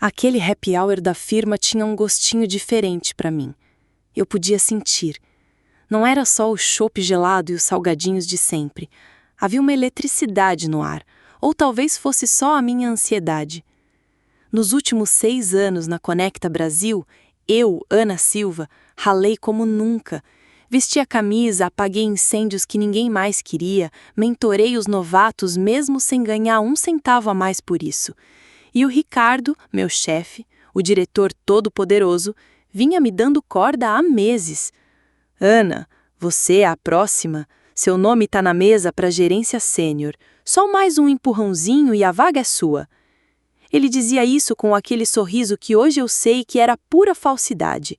Aquele happy hour da firma tinha um gostinho diferente para mim. Eu podia sentir. Não era só o chopp gelado e os salgadinhos de sempre. Havia uma eletricidade no ar, ou talvez fosse só a minha ansiedade. Nos últimos 6 anos na Conecta Brasil, eu, Ana Silva, ralei como nunca. Vesti a camisa, apaguei incêndios que ninguém mais queria, mentorei os novatos mesmo sem ganhar 1 centavo a mais por isso. E o Ricardo, meu chefe, o diretor todo-poderoso, vinha me dando corda há meses. Ana, você é a próxima. Seu nome está na mesa para gerência sênior. Só mais um empurrãozinho e a vaga é sua. Ele dizia isso com aquele sorriso que hoje eu sei que era pura falsidade.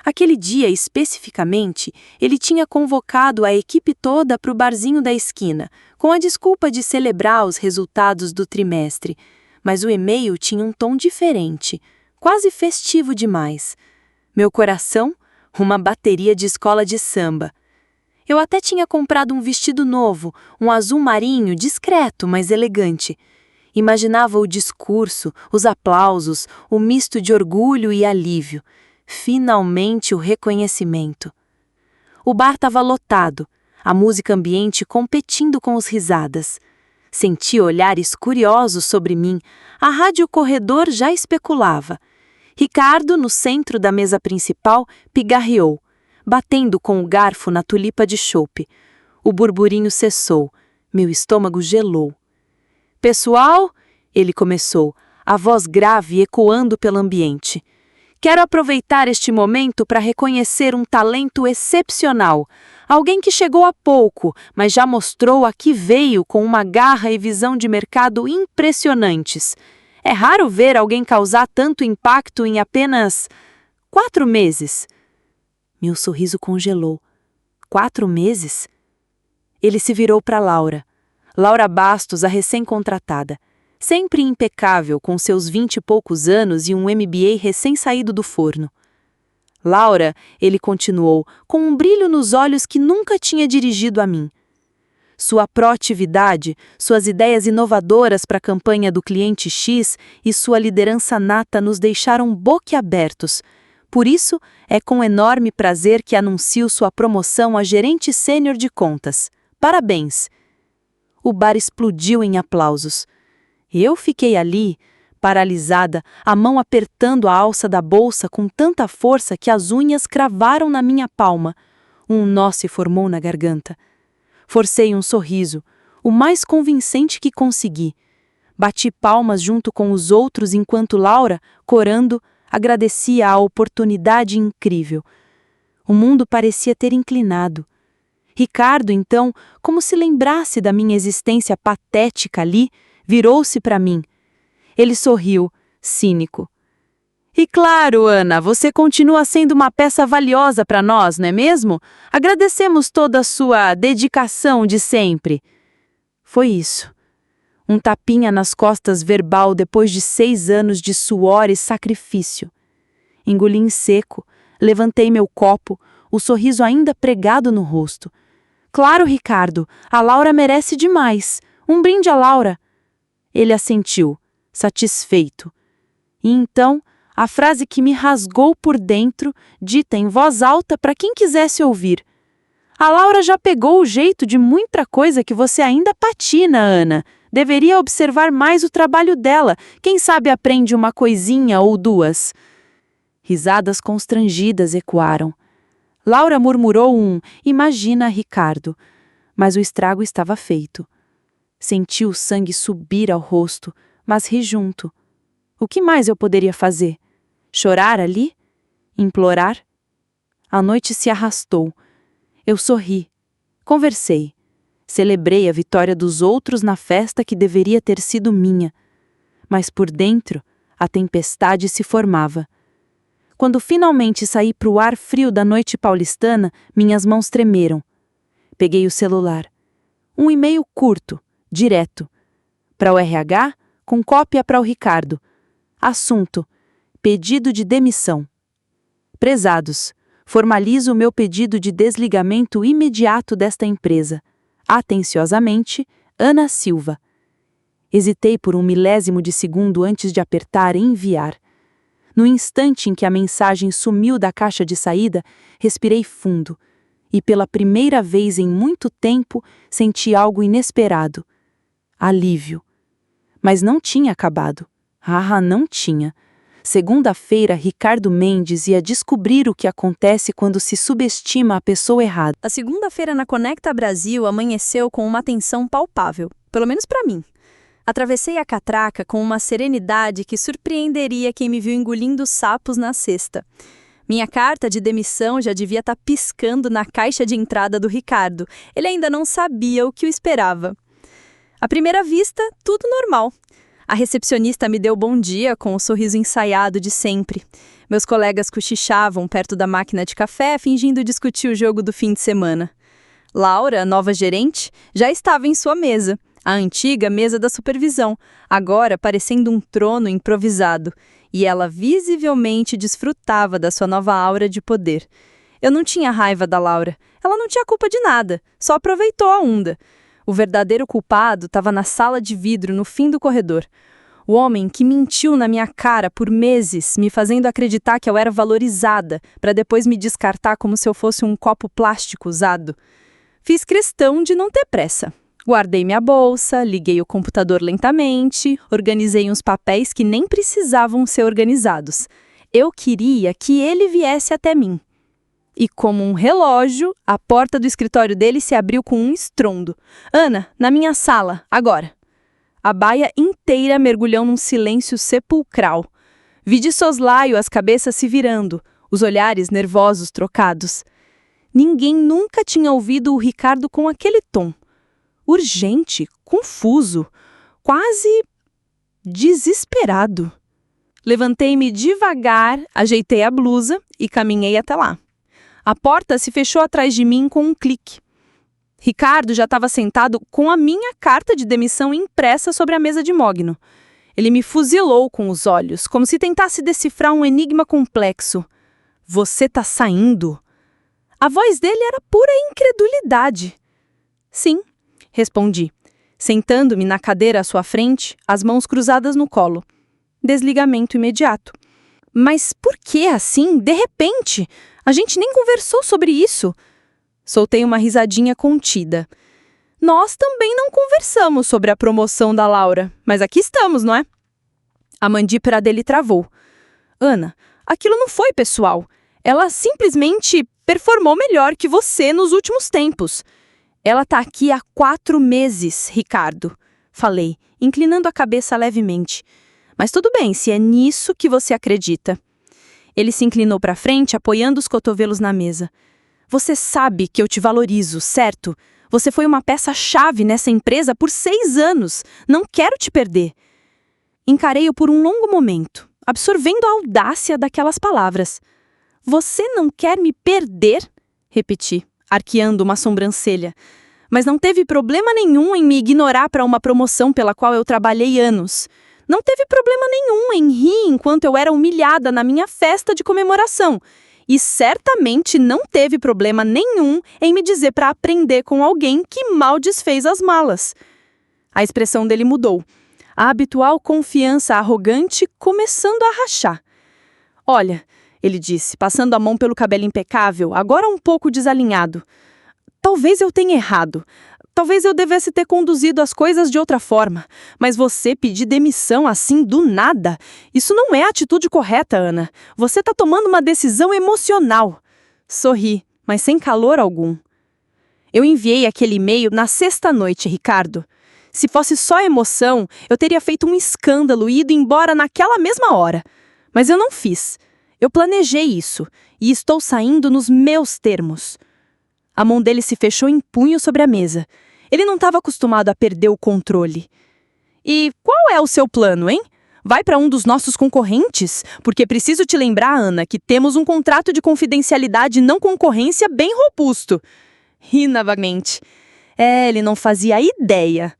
Aquele dia, especificamente, ele tinha convocado a equipe toda para o barzinho da esquina, com a desculpa de celebrar os resultados do trimestre. Mas o e-mail tinha um tom diferente, quase festivo demais. Meu coração, uma bateria de escola de samba. Eu até tinha comprado um vestido novo, um azul marinho, discreto, mas elegante. Imaginava o discurso, os aplausos, o misto de orgulho e alívio. Finalmente o reconhecimento. O bar estava lotado, a música ambiente competindo com as risadas. Senti olhares curiosos sobre mim, a rádio corredor já especulava. Ricardo, no centro da mesa principal, pigarreou, batendo com o garfo na tulipa de chopp. O burburinho cessou, meu estômago gelou. Pessoal, ele começou, a voz grave ecoando pelo ambiente. Quero aproveitar este momento para reconhecer um talento excepcional. Alguém que chegou há pouco, mas já mostrou a que veio com uma garra e visão de mercado impressionantes. É raro ver alguém causar tanto impacto em apenas 4 meses. Meu sorriso congelou. 4 meses? Ele se virou para Laura. Laura Bastos, a recém-contratada. Sempre impecável, com seus 20 e poucos anos e um MBA recém-saído do forno. Laura, ele continuou, com um brilho nos olhos que nunca tinha dirigido a mim. Sua proatividade, suas ideias inovadoras para a campanha do cliente X e sua liderança nata nos deixaram boquiabertos. Por isso, é com enorme prazer que anuncio sua promoção a gerente sênior de contas. Parabéns! O bar explodiu em aplausos. Eu fiquei ali, paralisada, a mão apertando a alça da bolsa com tanta força que as unhas cravaram na minha palma. Um nó se formou na garganta. Forcei um sorriso, o mais convincente que consegui. Bati palmas junto com os outros enquanto Laura, corando, agradecia a oportunidade incrível. O mundo parecia ter inclinado. Ricardo, então, como se lembrasse da minha existência patética ali, virou-se para mim. Ele sorriu, cínico. E claro, Ana, você continua sendo uma peça valiosa para nós, não é mesmo? Agradecemos toda a sua dedicação de sempre. Foi isso. Um tapinha nas costas verbal depois de 6 anos de suor e sacrifício. Engoli em seco, levantei meu copo, o sorriso ainda pregado no rosto. Claro, Ricardo, a Laura merece demais. Um brinde à Laura. Ele assentiu, satisfeito. E então, a frase que me rasgou por dentro, dita em voz alta para quem quisesse ouvir. A Laura já pegou o jeito de muita coisa que você ainda patina, Ana. Deveria observar mais o trabalho dela. Quem sabe aprende uma coisinha ou duas. Risadas constrangidas ecoaram. Laura murmurou "Imagina, Ricardo." Mas o estrago estava feito. Senti o sangue subir ao rosto, mas ri junto. O que mais eu poderia fazer? Chorar ali? Implorar? A noite se arrastou. Eu sorri. Conversei. Celebrei a vitória dos outros na festa que deveria ter sido minha. Mas por dentro, a tempestade se formava. Quando finalmente saí para o ar frio da noite paulistana, minhas mãos tremeram. Peguei o celular. Um e-mail curto, direto. Para o RH, com cópia para o Ricardo. Assunto: pedido de demissão. Prezados, formalizo o meu pedido de desligamento imediato desta empresa. Atenciosamente, Ana Silva. Hesitei por um milésimo de segundo antes de apertar enviar. No instante em que a mensagem sumiu da caixa de saída, respirei fundo e, pela primeira vez em muito tempo, senti algo inesperado. Alívio. Mas não tinha acabado. Não tinha. Segunda-feira, Ricardo Mendes ia descobrir o que acontece quando se subestima a pessoa errada. A segunda-feira na Conecta Brasil amanheceu com uma tensão palpável, pelo menos para mim. Atravessei a catraca com uma serenidade que surpreenderia quem me viu engolindo sapos na sexta. Minha carta de demissão já devia estar piscando na caixa de entrada do Ricardo. Ele ainda não sabia o que o esperava. À primeira vista, tudo normal. A recepcionista me deu bom dia com o sorriso ensaiado de sempre. Meus colegas cochichavam perto da máquina de café, fingindo discutir o jogo do fim de semana. Laura, nova gerente, já estava em sua mesa, a antiga mesa da supervisão, agora parecendo um trono improvisado, e ela visivelmente desfrutava da sua nova aura de poder. Eu não tinha raiva da Laura, ela não tinha culpa de nada, só aproveitou a onda. O verdadeiro culpado estava na sala de vidro no fim do corredor. O homem que mentiu na minha cara por meses, me fazendo acreditar que eu era valorizada, para depois me descartar como se eu fosse um copo plástico usado. Fiz questão de não ter pressa. Guardei minha bolsa, liguei o computador lentamente, organizei uns papéis que nem precisavam ser organizados. Eu queria que ele viesse até mim. E como um relógio, a porta do escritório dele se abriu com um estrondo. Ana, na minha sala, agora. A baia inteira mergulhou num silêncio sepulcral. Vi de soslaio as cabeças se virando, os olhares nervosos trocados. Ninguém nunca tinha ouvido o Ricardo com aquele tom. Urgente, confuso, quase desesperado. Levantei-me devagar, ajeitei a blusa e caminhei até lá. A porta se fechou atrás de mim com um clique. Ricardo já estava sentado com a minha carta de demissão impressa sobre a mesa de mogno. Ele me fuzilou com os olhos, como se tentasse decifrar um enigma complexo. Você tá saindo? A voz dele era pura incredulidade. Sim, respondi, sentando-me na cadeira à sua frente, as mãos cruzadas no colo. Desligamento imediato. Mas por que assim, de repente? A gente nem conversou sobre isso. Soltei uma risadinha contida. Nós também não conversamos sobre a promoção da Laura, mas aqui estamos, não é? A mandíbula dele travou. Ana, aquilo não foi pessoal. Ela simplesmente performou melhor que você nos últimos tempos. Ela tá aqui há 4 meses, Ricardo. Falei, inclinando a cabeça levemente. Mas tudo bem, se é nisso que você acredita. Ele se inclinou para frente, apoiando os cotovelos na mesa. Você sabe que eu te valorizo, certo? Você foi uma peça-chave nessa empresa por 6 anos. Não quero te perder. Encarei-o por um longo momento, absorvendo a audácia daquelas palavras. Você não quer me perder? Repeti, arqueando uma sobrancelha. Mas não teve problema nenhum em me ignorar para uma promoção pela qual eu trabalhei anos. Não teve problema nenhum em rir enquanto eu era humilhada na minha festa de comemoração. E certamente não teve problema nenhum em me dizer para aprender com alguém que mal desfez as malas. A expressão dele mudou. A habitual confiança arrogante começando a rachar. Olha, ele disse, passando a mão pelo cabelo impecável, agora um pouco desalinhado. Talvez eu tenha errado. Talvez eu devesse ter conduzido as coisas de outra forma. Mas você pedir demissão assim do nada? Isso não é a atitude correta, Ana. Você está tomando uma decisão emocional. Sorri, mas sem calor algum. Eu enviei aquele e-mail na sexta-noite, Ricardo. Se fosse só emoção, eu teria feito um escândalo e ido embora naquela mesma hora. Mas eu não fiz. Eu planejei isso e estou saindo nos meus termos. A mão dele se fechou em punho sobre a mesa. Ele não estava acostumado a perder o controle. E qual é o seu plano, hein? Vai para um dos nossos concorrentes? Porque preciso te lembrar, Ana, que temos um contrato de confidencialidade e não concorrência bem robusto. Ri novamente. Ele não fazia ideia.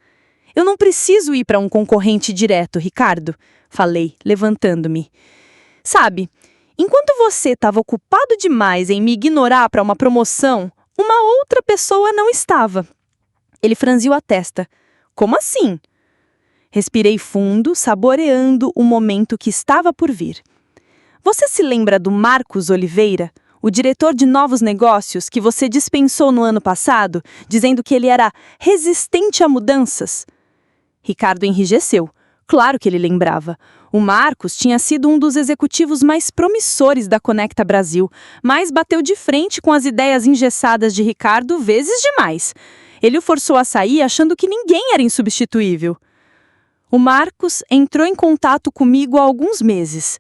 Eu não preciso ir para um concorrente direto, Ricardo, falei, levantando-me. Sabe, enquanto você estava ocupado demais em me ignorar para uma promoção, uma outra pessoa não estava. Ele franziu a testa. Como assim? Respirei fundo, saboreando o momento que estava por vir. Você se lembra do Marcos Oliveira, o diretor de novos negócios que você dispensou no ano passado, dizendo que ele era resistente a mudanças? Ricardo enrijeceu. Claro que ele lembrava. O Marcos tinha sido um dos executivos mais promissores da Conecta Brasil, mas bateu de frente com as ideias engessadas de Ricardo vezes demais. Ele o forçou a sair achando que ninguém era insubstituível. O Marcos entrou em contato comigo há alguns meses.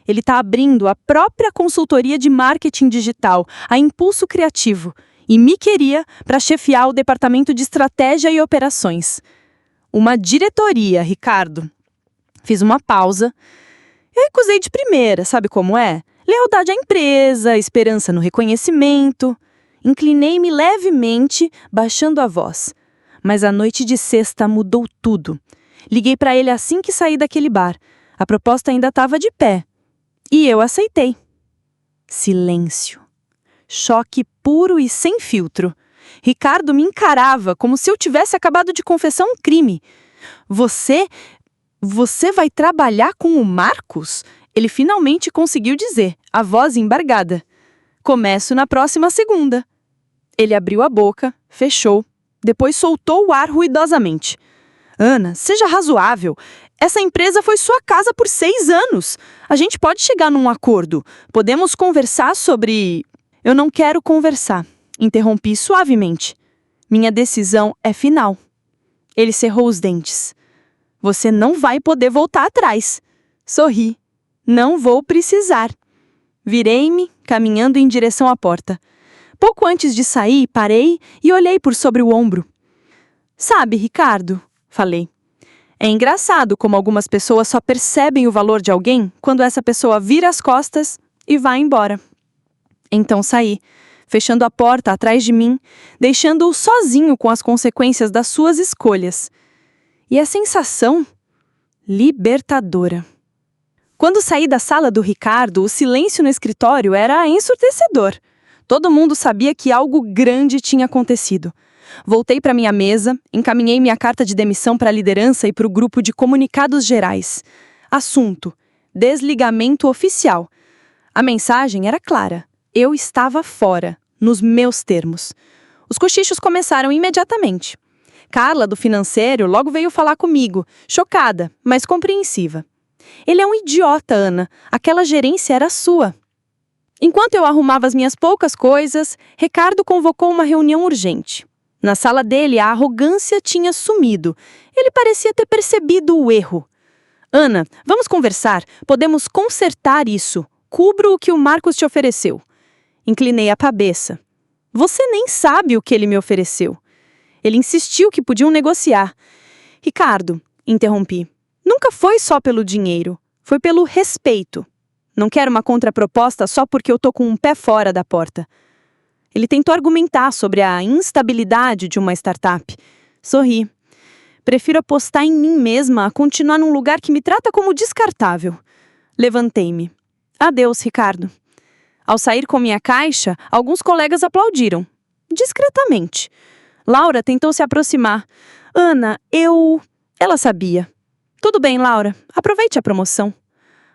Ele está abrindo a própria consultoria de marketing digital, a Impulso Criativo, e me queria para chefiar o departamento de estratégia e operações. Uma diretoria, Ricardo. Fiz uma pausa. Eu recusei de primeira, sabe como é? Lealdade à empresa, esperança no reconhecimento. Inclinei-me levemente, baixando a voz. Mas a noite de sexta mudou tudo. Liguei para ele assim que saí daquele bar. A proposta ainda estava de pé. E eu aceitei. Silêncio. Choque puro e sem filtro. Ricardo me encarava como se eu tivesse acabado de confessar um crime. Você vai trabalhar com o Marcos? Ele finalmente conseguiu dizer, a voz embargada. Começo na próxima segunda. Ele abriu a boca, fechou, depois soltou o ar ruidosamente. Ana, seja razoável. Essa empresa foi sua casa por 6 anos. A gente pode chegar num acordo. Podemos conversar sobre... Eu não quero conversar. Interrompi suavemente. Minha decisão é final. Ele cerrou os dentes. Você não vai poder voltar atrás. Sorri. Não vou precisar. Virei-me, caminhando em direção à porta. Pouco antes de sair, parei e olhei por sobre o ombro. Sabe, Ricardo, falei. É engraçado como algumas pessoas só percebem o valor de alguém quando essa pessoa vira as costas e vai embora. Então saí, fechando a porta atrás de mim, deixando-o sozinho com as consequências das suas escolhas. E a sensação? Libertadora. Quando saí da sala do Ricardo, o silêncio no escritório era ensurdecedor. Todo mundo sabia que algo grande tinha acontecido. Voltei para minha mesa, encaminhei minha carta de demissão para a liderança e para o grupo de comunicados gerais. Assunto: desligamento oficial. A mensagem era clara. Eu estava fora, nos meus termos. Os cochichos começaram imediatamente. Carla, do financeiro, logo veio falar comigo, chocada, mas compreensiva. Ele é um idiota, Ana. Aquela gerência era sua. Enquanto eu arrumava as minhas poucas coisas, Ricardo convocou uma reunião urgente. Na sala dele, a arrogância tinha sumido. Ele parecia ter percebido o erro. Ana, vamos conversar. Podemos consertar isso. Cubro o que o Marcos te ofereceu. Inclinei a cabeça. Você nem sabe o que ele me ofereceu. Ele insistiu que podiam negociar. Ricardo, interrompi. Nunca foi só pelo dinheiro. Foi pelo respeito. Não quero uma contraproposta só porque eu tô com um pé fora da porta. Ele tentou argumentar sobre a instabilidade de uma startup. Sorri. Prefiro apostar em mim mesma a continuar num lugar que me trata como descartável. Levantei-me. Adeus, Ricardo. Ao sair com minha caixa, alguns colegas aplaudiram. Discretamente. Laura tentou se aproximar. Ana, Ela sabia. Tudo bem, Laura. Aproveite a promoção.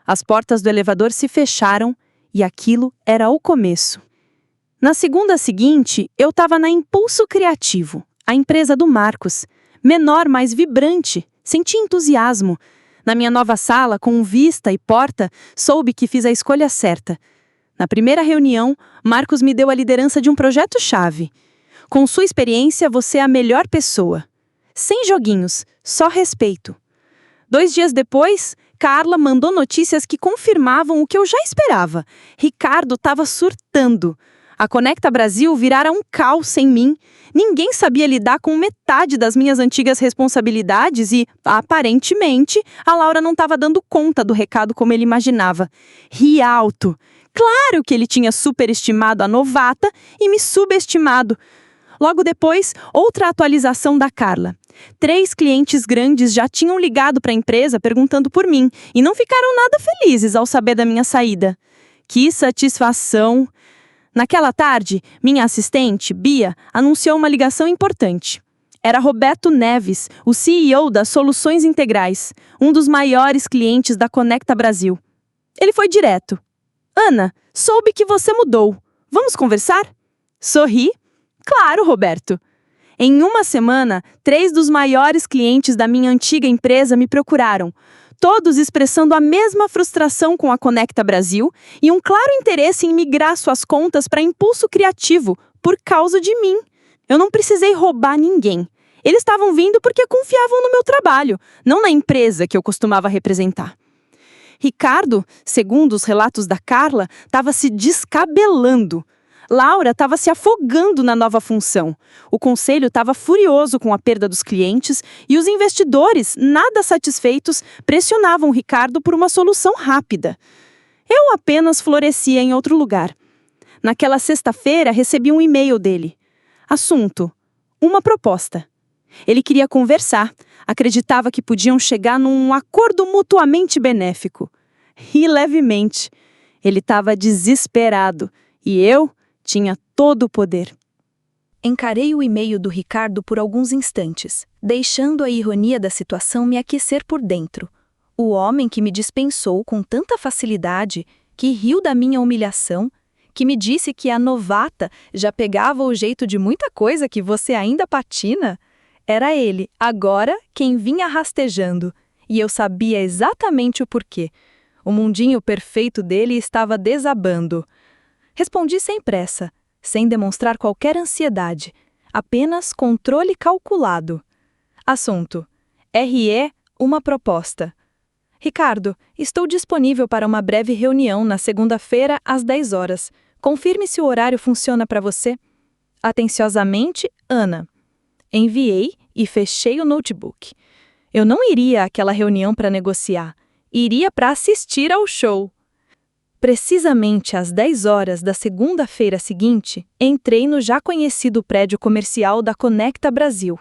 As portas do elevador se fecharam e aquilo era o começo. Na segunda seguinte, eu estava na Impulso Criativo, a empresa do Marcos. Menor, mais vibrante. Senti entusiasmo. Na minha nova sala, com vista e porta, soube que fiz a escolha certa. Na primeira reunião, Marcos me deu a liderança de um projeto-chave. Com sua experiência, você é a melhor pessoa. Sem joguinhos, só respeito. 2 dias depois, Carla mandou notícias que confirmavam o que eu já esperava. Ricardo estava surtando. A Conecta Brasil virara um caos sem mim. Ninguém sabia lidar com metade das minhas antigas responsabilidades e, aparentemente, a Laura não estava dando conta do recado como ele imaginava. Ri alto. Claro que ele tinha superestimado a novata e me subestimado. Logo depois, outra atualização da Carla. 3 clientes grandes já tinham ligado para a empresa perguntando por mim e não ficaram nada felizes ao saber da minha saída. Que satisfação! Naquela tarde, minha assistente, Bia, anunciou uma ligação importante. Era Roberto Neves, o CEO das Soluções Integrais, um dos maiores clientes da Conecta Brasil. Ele foi direto. Ana, soube que você mudou. Vamos conversar? Sorri. Claro, Roberto. Em uma semana, 3 dos maiores clientes da minha antiga empresa me procuraram, todos expressando a mesma frustração com a Conecta Brasil e um claro interesse em migrar suas contas para Impulso Criativo, por causa de mim. Eu não precisei roubar ninguém. Eles estavam vindo porque confiavam no meu trabalho, não na empresa que eu costumava representar. Ricardo, segundo os relatos da Carla, estava se descabelando. Laura estava se afogando na nova função. O conselho estava furioso com a perda dos clientes e os investidores, nada satisfeitos, pressionavam Ricardo por uma solução rápida. Eu apenas florescia em outro lugar. Naquela sexta-feira, recebi um e-mail dele. Assunto: uma proposta. Ele queria conversar, acreditava que podiam chegar num acordo mutuamente benéfico. Ri levemente. Ele estava desesperado e eu tinha todo o poder. Encarei o e-mail do Ricardo por alguns instantes, deixando a ironia da situação me aquecer por dentro. O homem que me dispensou com tanta facilidade, que riu da minha humilhação, que me disse que a novata já pegava o jeito de muita coisa que você ainda patina, era ele, agora, quem vinha rastejando. E eu sabia exatamente o porquê. O mundinho perfeito dele estava desabando. Respondi sem pressa, sem demonstrar qualquer ansiedade, apenas controle calculado. Assunto: RE, uma proposta. Ricardo, estou disponível para uma breve reunião na segunda-feira às 10 horas. Confirme se o horário funciona para você. Atenciosamente, Ana. Enviei e fechei o notebook. Eu não iria àquela reunião para negociar. Iria para assistir ao show. Precisamente às 10 horas da segunda-feira seguinte, entrei no já conhecido prédio comercial da Conecta Brasil.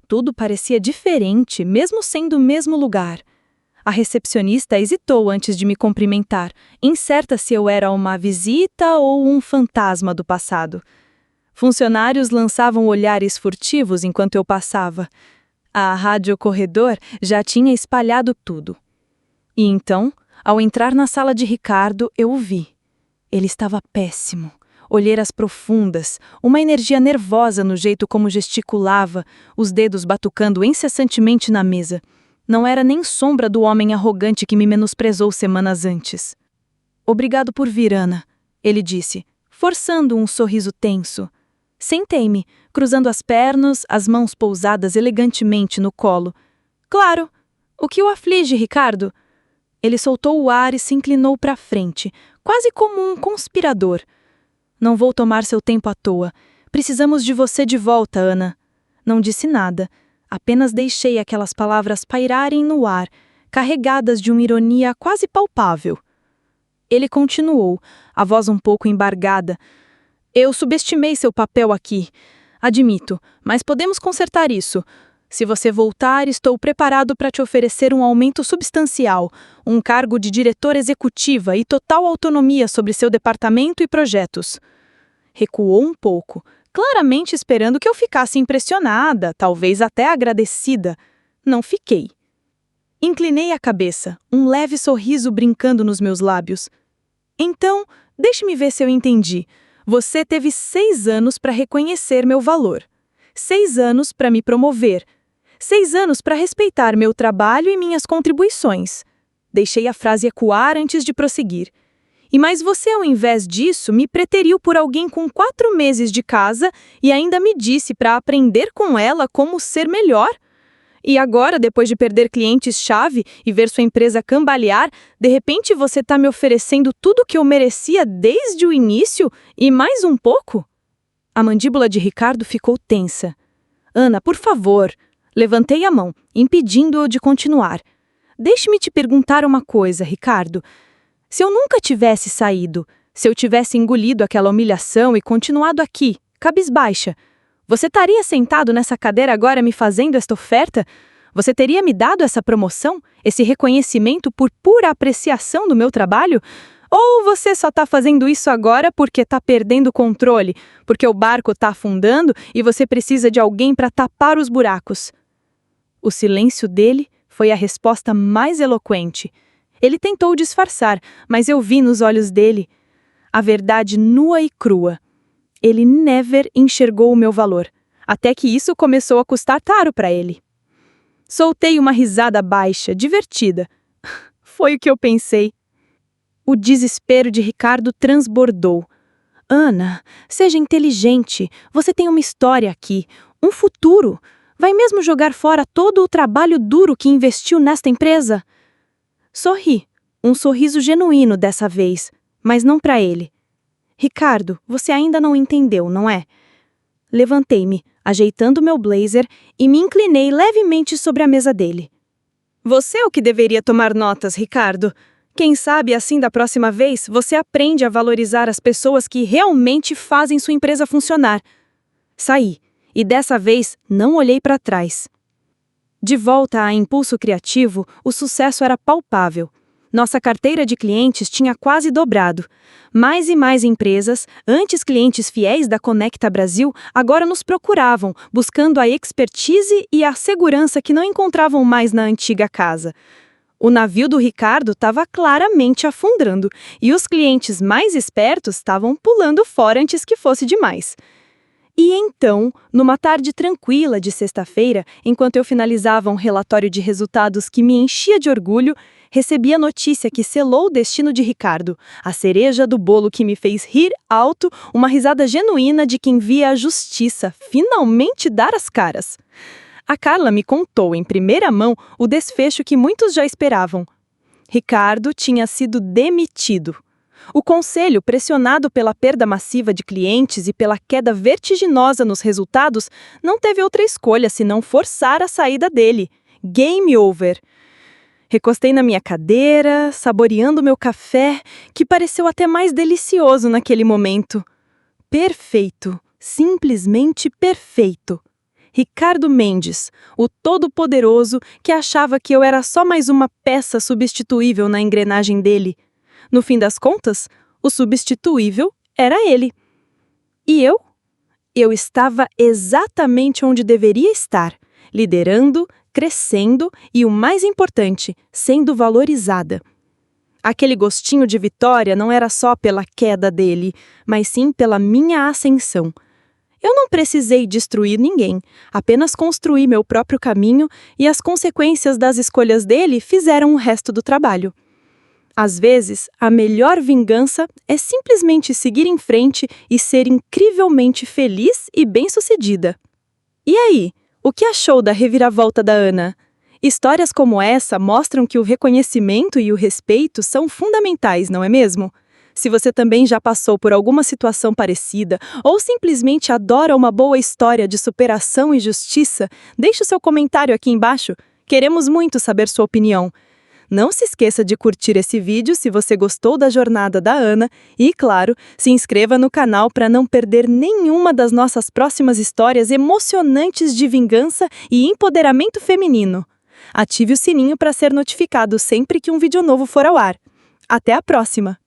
Tudo parecia diferente, mesmo sendo o mesmo lugar. A recepcionista hesitou antes de me cumprimentar, incerta se eu era uma visita ou um fantasma do passado. Funcionários lançavam olhares furtivos enquanto eu passava. A rádio corredor já tinha espalhado tudo. E então, ao entrar na sala de Ricardo, eu o vi. Ele estava péssimo. Olheiras profundas, uma energia nervosa no jeito como gesticulava, os dedos batucando incessantemente na mesa. Não era nem sombra do homem arrogante que me menosprezou semanas antes. Obrigado por vir, Ana, ele disse, forçando um sorriso tenso. Sentei-me, cruzando as pernas, as mãos pousadas elegantemente no colo. Claro! O que o aflige, Ricardo? Ele soltou o ar e se inclinou para a frente, quase como um conspirador. Não vou tomar seu tempo à toa. Precisamos de você de volta, Ana. Não disse nada. Apenas deixei aquelas palavras pairarem no ar, carregadas de uma ironia quase palpável. Ele continuou, a voz um pouco embargada. Eu subestimei seu papel aqui. Admito, mas podemos consertar isso. Se você voltar, estou preparado para te oferecer um aumento substancial, um cargo de diretora executiva e total autonomia sobre seu departamento e projetos. Recuou um pouco, claramente esperando que eu ficasse impressionada, talvez até agradecida. Não fiquei. Inclinei a cabeça, um leve sorriso brincando nos meus lábios. Então, deixe-me ver se eu entendi. Você teve 6 anos para reconhecer meu valor. 6 anos para me promover. 6 anos para respeitar meu trabalho e minhas contribuições. Deixei a frase ecoar antes de prosseguir. E mais você, ao invés disso, me preteriu por alguém com 4 meses de casa e ainda me disse para aprender com ela como ser melhor. E agora, depois de perder clientes-chave e ver sua empresa cambalear, de repente você está me oferecendo tudo o que eu merecia desde o início e mais um pouco? A mandíbula de Ricardo ficou tensa. Ana, por favor. Levantei a mão, impedindo-o de continuar. Deixe-me te perguntar uma coisa, Ricardo. Se eu nunca tivesse saído, se eu tivesse engolido aquela humilhação e continuado aqui, cabisbaixa, você estaria sentado nessa cadeira agora me fazendo esta oferta? Você teria me dado essa promoção, esse reconhecimento por pura apreciação do meu trabalho? Ou você só tá fazendo isso agora porque tá perdendo o controle, porque o barco tá afundando e você precisa de alguém para tapar os buracos? O silêncio dele foi a resposta mais eloquente. Ele tentou disfarçar, mas eu vi nos olhos dele a verdade nua e crua. Ele never enxergou o meu valor, até que isso começou a custar caro para ele. Soltei uma risada baixa, divertida. Foi o que eu pensei. O desespero de Ricardo transbordou. Ana, seja inteligente. Você tem uma história aqui, um futuro. Vai mesmo jogar fora todo o trabalho duro que investiu nesta empresa? Sorri, um sorriso genuíno dessa vez, mas não para ele. Ricardo, você ainda não entendeu, não é? Levantei-me, ajeitando meu blazer, e me inclinei levemente sobre a mesa dele. Você é o que deveria tomar notas, Ricardo. Quem sabe, assim da próxima vez, você aprende a valorizar as pessoas que realmente fazem sua empresa funcionar. Saí, e dessa vez não olhei para trás. De volta a Impulso Criativo, o sucesso era palpável. Nossa carteira de clientes tinha quase dobrado. Mais e mais empresas, antes clientes fiéis da Conecta Brasil, agora nos procuravam, buscando a expertise e a segurança que não encontravam mais na antiga casa. O navio do Ricardo estava claramente afundando, e os clientes mais espertos estavam pulando fora antes que fosse demais. E então, numa tarde tranquila de sexta-feira, enquanto eu finalizava um relatório de resultados que me enchia de orgulho, recebi a notícia que selou o destino de Ricardo, a cereja do bolo que me fez rir alto, uma risada genuína de quem via a justiça finalmente dar as caras. A Carla me contou em primeira mão o desfecho que muitos já esperavam. Ricardo tinha sido demitido. O conselho, pressionado pela perda massiva de clientes e pela queda vertiginosa nos resultados, não teve outra escolha senão forçar a saída dele. Game over. Recostei na minha cadeira, saboreando meu café, que pareceu até mais delicioso naquele momento. Perfeito. Simplesmente perfeito. Ricardo Mendes, o todo-poderoso que achava que eu era só mais uma peça substituível na engrenagem dele. No fim das contas, o substituível era ele. E eu? Eu estava exatamente onde deveria estar, liderando, crescendo e, o mais importante, sendo valorizada. Aquele gostinho de vitória não era só pela queda dele, mas sim pela minha ascensão. Eu não precisei destruir ninguém, apenas construí meu próprio caminho e as consequências das escolhas dele fizeram o resto do trabalho. Às vezes, a melhor vingança é simplesmente seguir em frente e ser incrivelmente feliz e bem-sucedida. E aí, o que achou da reviravolta da Ana? Histórias como essa mostram que o reconhecimento e o respeito são fundamentais, não é mesmo? Se você também já passou por alguma situação parecida ou simplesmente adora uma boa história de superação e justiça, deixe o seu comentário aqui embaixo. Queremos muito saber sua opinião. Não se esqueça de curtir esse vídeo se você gostou da jornada da Ana e, claro, se inscreva no canal para não perder nenhuma das nossas próximas histórias emocionantes de vingança e empoderamento feminino. Ative o sininho para ser notificado sempre que um vídeo novo for ao ar. Até a próxima!